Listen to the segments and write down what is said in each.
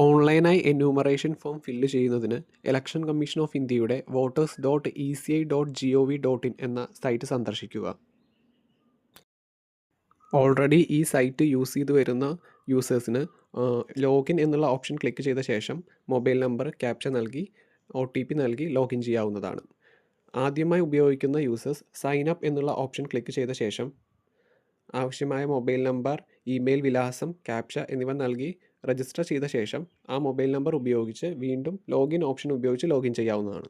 ഓൺലൈനായി enumeration form fill ചെയ്യുന്നതിന് election commission of ഇന്ത്യയുടെ voters.eci.gov.in എന്ന സൈറ്റ് സന്ദർശിക്കുക. ഓൾറെഡി ഈ സൈറ്റ് യൂസ് ചെയ്ത് വരുന്ന യൂസേഴ്സിന് ലോഗിൻ എന്നുള്ള ഓപ്ഷൻ ക്ലിക്ക് ചെയ്ത ശേഷം മൊബൈൽ നമ്പർ ക്യാപ്ച നൽകി OTP നൽകി ലോഗിൻ ചെയ്യാവുന്നതാണ്. ആദ്യമായി ഉപയോഗിക്കുന്ന യൂസേഴ്സ് സൈൻ അപ്പ് എന്നുള്ള ഓപ്ഷൻ ക്ലിക്ക് ചെയ്ത ശേഷം ആവശ്യമായ മൊബൈൽ നമ്പർ, ഇമെയിൽ വിലാസം, ക്യാപ്ച എന്നിവ നൽകി രജിസ്റ്റർ ചെയ്ത ശേഷം ആ മൊബൈൽ നമ്പർ ഉപയോഗിച്ച് വീണ്ടും ലോഗിൻ ഓപ്ഷൻ ഉപയോഗിച്ച് ലോഗിൻ ചെയ്യാവുന്നതാണ്.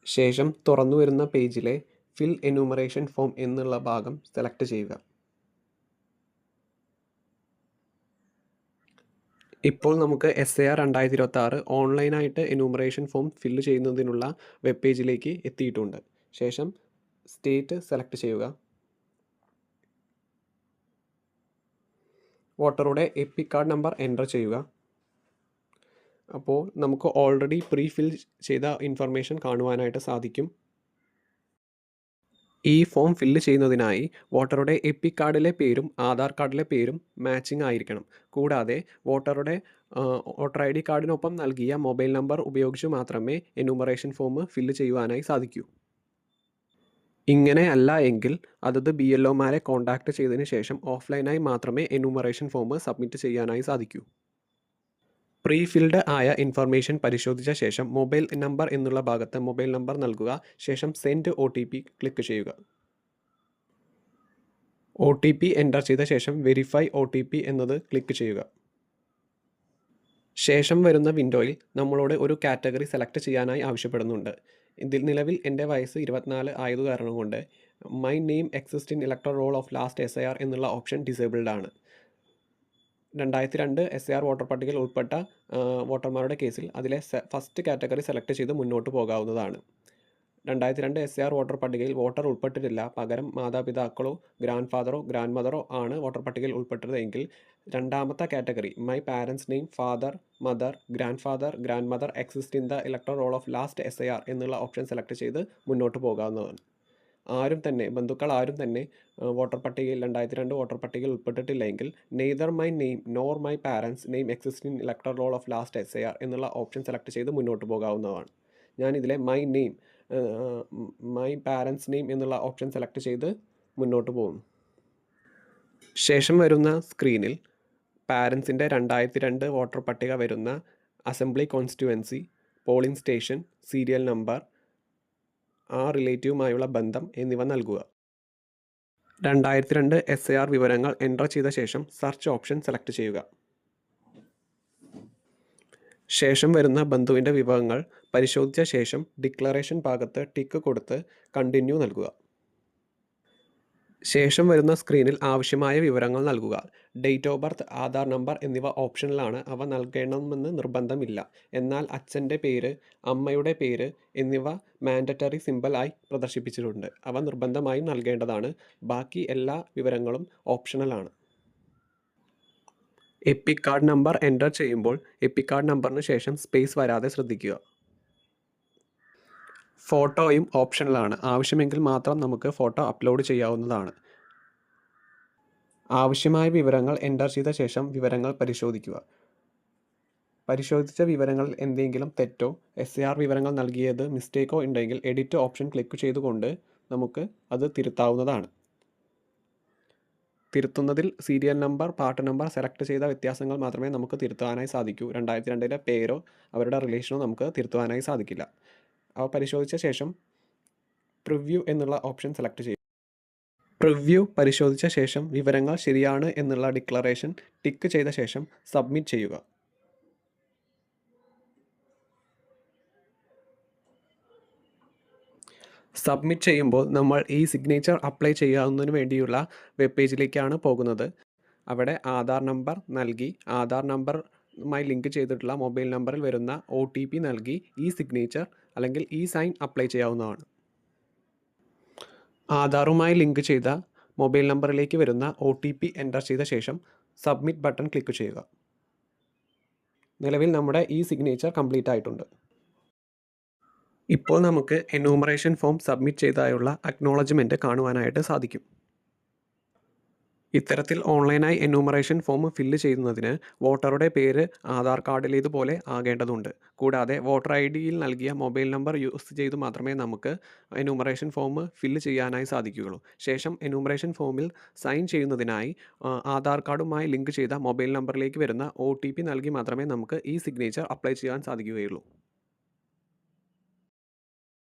ശേഷം തുറന്നു വരുന്ന പേജിലെ ഫിൽ എന്യൂമറേഷൻ ഫോം എന്നുള്ള ഭാഗം സെലക്ട് ചെയ്യുക. ഇപ്പോൾ നമുക്ക് SIR 2026 ഓൺലൈനായിട്ട് എന്യൂമറേഷൻ ഫോം ഫില്ല് ചെയ്യുന്നതിനുള്ള വെബ് പേജിലേക്ക് എത്തിയിട്ടുണ്ട്. ശേഷം സ്റ്റേറ്റ് സെലക്ട് ചെയ്യുക. വോട്ടറുടെ എപ്പിക് കാർഡ് നമ്പർ എൻ്റർ ചെയ്യുക. അപ്പോൾ നമുക്ക് ഓൾറെഡി പ്രീ ഫിൽ ചെയ്ത ഇൻഫർമേഷൻ കാണുവാനായിട്ട് സാധിക്കും. ഈ ഫോം ഫില്ല് ചെയ്യുന്നതിനായി വോട്ടറുടെ എപ്പിക് കാർഡിലെ പേരും ആധാർ കാർഡിലെ പേരും മാച്ചിങ് ആയിരിക്കണം. കൂടാതെ വോട്ടറുടെ വോട്ടർ ID കാർഡിനൊപ്പം നൽകിയ മൊബൈൽ നമ്പർ ഉപയോഗിച്ച് മാത്രമേ എന്യൂമറേഷൻ ഫോം ഫില്ല് ചെയ്യുവാനായി സാധിക്കൂ. ഇങ്ങനെ അല്ല എങ്കിൽ അതത് BLOമാരെ കോൺടാക്റ്റ് ചെയ്തതിന് ശേഷം ഓഫ്ലൈനായി മാത്രമേ എന്യൂമറേഷൻ ഫോം സബ്മിറ്റ് ചെയ്യാനായി സാധിക്കൂ. പ്രീ ഫിൽഡ് ആയ ഇൻഫർമേഷൻ പരിശോധിച്ച ശേഷം മൊബൈൽ നമ്പർ എന്നുള്ള ഭാഗത്ത് മൊബൈൽ നമ്പർ നൽകുക. ശേഷം സെൻഡ് OTP ക്ലിക്ക് ചെയ്യുക. OTP എൻ്റർ ചെയ്ത ശേഷം വെരിഫൈ OTP എന്നത് ക്ലിക്ക് ചെയ്യുക. ശേഷം വരുന്ന വിൻഡോയിൽ നമ്മളോട് ഒരു കാറ്റഗറി സെലക്ട് ചെയ്യാനായി ആവശ്യപ്പെടുന്നുണ്ട്. ഇതിൽ നിലവിൽ എൻ്റെ വയസ്സ് 24 ആയതു കാരണം കൊണ്ട് my name exist in electoral roll of last SIR എന്നുള്ള ഓപ്ഷൻ ഡിസേബിൾഡ് ആണ്. 2002 SIR വോട്ടർ പട്ടികയിൽ ഉൾപ്പെട്ട വോട്ടർമാരുടെ കേസിൽ അതിലെ ഫസ്റ്റ് കാറ്റഗറി സെലക്ട് ചെയ്ത് മുന്നോട്ട് പോകാവുന്നതാണ്. 2002 SIR വോട്ടർ പട്ടികയിൽ വോട്ടർ ഉൾപ്പെട്ടിട്ടില്ല, പകരം മാതാപിതാക്കളോ ഗ്രാൻഡ് ഫാദറോ ഗ്രാൻഡ് മദറോ ആണ് വോട്ടർ പട്ടികയിൽ ഉൾപ്പെട്ടതെങ്കിൽ രണ്ടാമത്തെ category my parents name father mother grand father grand mother exist in the electoral roll of last SIR എന്നുള്ള ഓപ്ഷൻ സെലക്ട് ചെയ്ത് മുന്നോട്ട് പോകാവുന്നതാണ്. ബന്ധുക്കൾ ആരും തന്നെ വോട്ടർ പട്ടികയിൽ 2002 വോട്ടർ പട്ടികയിൽ ഉൾപ്പെട്ടിട്ടില്ലെങ്കിൽ neither my name nor my parents name exist in electoral roll of last SIR എന്നുള്ള ഓപ്ഷൻ സെലക്ട് ചെയ്ത് മുന്നോട്ട് പോകാവുന്നതാണ്. ഞാനിതിലെ മൈ പാരൻസ് നെയിം എന്നുള്ള ഓപ്ഷൻ സെലക്ട് ചെയ്ത് മുന്നോട്ട് പോകുന്നു. ശേഷം വരുന്ന സ്ക്രീനിൽ പാരൻസിൻ്റെ 2002 വോട്ടർ പട്ടിക വരുന്ന assembly constituency, polling station, serial number, ആ റിലേറ്റീവുമായുള്ള ബന്ധം എന്നിവ നൽകുക. 2002 SIR വിവരങ്ങൾ എൻ്റർ ചെയ്ത ശേഷം സെർച്ച് ഓപ്ഷൻ സെലക്ട് ചെയ്യുക. ശേഷം വരുന്ന ബന്ധുവിൻ്റെ വിവരങ്ങൾ പരിശോധിച്ച ശേഷം ഡിക്ലറേഷൻ ഭാഗത്ത് ടിക്ക് കൊടുത്ത് കണ്ടിന്യൂ നൽകുക. ശേഷം വരുന്ന സ്ക്രീനിൽ ആവശ്യമായ വിവരങ്ങൾ നൽകുക. Date of birth, Aadhaar number എന്നിവ ഓപ്ഷണലാണ്. അവ നൽകണമെന്ന് നിർബന്ധമില്ല. എന്നാൽ അച്ഛൻ്റെ പേര്, അമ്മയുടെ പേര് എന്നിവ മാൻഡറ്ററി സിമ്പിളായി പ്രദർശിപ്പിച്ചിട്ടുണ്ട്. അവ നിർബന്ധമായും നൽകേണ്ടതാണ്. ബാക്കി എല്ലാ വിവരങ്ങളും ഓപ്ഷണലാണ്. എപ്പിക് കാർഡ് നമ്പർ എൻ്റർ ചെയ്യുമ്പോൾ എപ്പിക് കാർഡ് നമ്പറിന് ശേഷം സ്പേസ് വരാതെ ശ്രദ്ധിക്കുക. ഫോട്ടോയും ഓപ്ഷണലാണ്. ആവശ്യമെങ്കിൽ മാത്രം നമുക്ക് ഫോട്ടോ അപ്ലോഡ് ചെയ്യാവുന്നതാണ്. ആവശ്യമായ വിവരങ്ങൾ എൻ്റർ ചെയ്ത ശേഷം വിവരങ്ങൾ പരിശോധിക്കുക. പരിശോധിച്ച വിവരങ്ങളിൽ എന്തെങ്കിലും തെറ്റോ SIR വിവരങ്ങൾ നൽകിയത് മിസ്റ്റേക്കോ ഉണ്ടെങ്കിൽ എഡിറ്റ് ഓപ്ഷൻ ക്ലിക്ക് ചെയ്തുകൊണ്ട് നമുക്ക് അത് തിരുത്താവുന്നതാണ്. തിരുത്തുന്നതിൽ serial number, part number select ചെയ്ത വ്യത്യാസങ്ങൾ മാത്രമേ നമുക്ക് തിരുത്താനായി സാധിക്കൂ. 2002 പേരോ അവരുടെ റിലേഷനോ നമുക്ക് തിരുത്തുവാനായി സാധിക്കില്ല. അവ പരിശോധിച്ച ശേഷം പ്രിവ്യൂ എന്നുള്ള ഓപ്ഷൻ സെലക്ട് ചെയ്യും. പ്രിവ്യൂ പരിശോധിച്ച ശേഷം വിവരങ്ങൾ ശരിയാണ് എന്നുള്ള ഡിക്ലറേഷൻ ടിക്ക് ചെയ്ത ശേഷം സബ്മിറ്റ് ചെയ്യുക. സബ്മിറ്റ് ചെയ്യുമ്പോൾ നമ്മൾ ഈ സിഗ്നേച്ചർ അപ്ലൈ ചെയ്യാവുന്നതിന് വേണ്ടിയുള്ള വെബ് പേജിലേക്കാണ് പോകുന്നത്. അവിടെ ആധാർ നമ്പർ നൽകി ആധാർ നമ്പറുമായി ലിങ്ക് ചെയ്തിട്ടുള്ള മൊബൈൽ നമ്പറിൽ വരുന്ന OTP നൽകി ഈ സിഗ്നേച്ചർ അല്ലെങ്കിൽ ഈ സൈൻ അപ്ലൈ ചെയ്യാവുന്നതാണ്. ആധാറുമായി ലിങ്ക് ചെയ്ത മൊബൈൽ നമ്പറിലേക്ക് വരുന്ന OTP എൻ്റർ ചെയ്ത ശേഷം സബ്മിറ്റ് ബട്ടൺ ക്ലിക്ക് ചെയ്യുക. നിലവിൽ നമ്മുടെ ഈ സിഗ്നേച്ചർ കംപ്ലീറ്റ് ആയിട്ടുണ്ട്. ഇപ്പോൾ നമുക്ക് എന്യൂമറേഷൻ ഫോം സബ്മിറ്റ് ചെയ്തതായുള്ള അക്നോളജ്മെൻറ്റ് കാണുവാനായിട്ട് സാധിക്കും. ഇത്തരത്തിൽ ഓൺലൈനായി എന്യൂമറേഷൻ ഫോം ഫില്ല് ചെയ്യുന്നതിന് വോട്ടറുടെ പേര് ആധാർ കാർഡിലേതുപോലെ ആകേണ്ടതുണ്ട്. കൂടാതെ വോട്ടർ ഐഡിയിൽ നൽകിയ മൊബൈൽ നമ്പർ യൂസ് ചെയ്ത് മാത്രമേ നമുക്ക് എന്യൂമറേഷൻ ഫോം ഫില്ല് ചെയ്യാനായി സാധിക്കുകയുള്ളൂ. ശേഷം എന്യൂമറേഷൻ ഫോമിൽ സൈൻ ചെയ്യുന്നതിനായി ആധാർ കാർഡുമായി ലിങ്ക് ചെയ്ത മൊബൈൽ നമ്പറിലേക്ക് വരുന്ന OTP നൽകി മാത്രമേ നമുക്ക് ഈ സിഗ്നേച്ചർ അപ്ലൈ ചെയ്യാൻ സാധിക്കുകയുള്ളൂ.